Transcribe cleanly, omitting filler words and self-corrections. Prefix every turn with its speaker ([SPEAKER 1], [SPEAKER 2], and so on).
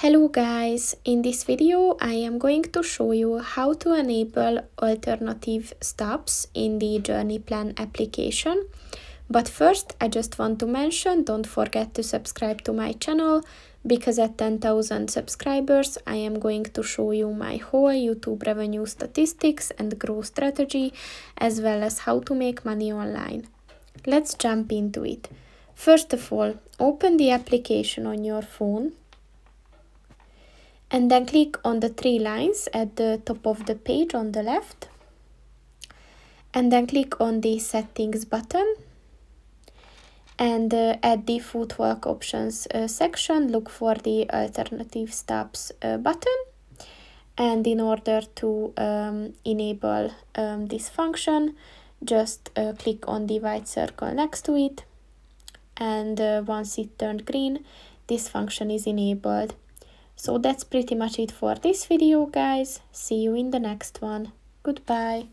[SPEAKER 1] Hello guys, in this video I am going to show you how to enable alternative stops in the Journey Plan application. But first I just want to mention, don't forget to subscribe to my channel, because at 10,000 subscribers I am going to show you my whole YouTube revenue statistics and growth strategy, as well as how to make money online. Let's jump into it. First of all, open the application on your phone. And then click on the three lines at the top of the page on the left. And then click on the settings button. And at the footwork options section, look for the alternative stops button. And in order to enable this function, just click on the white circle next to it. And once it turned green, this function is enabled. So that's pretty much it for this video, guys. See you in the next one. Goodbye.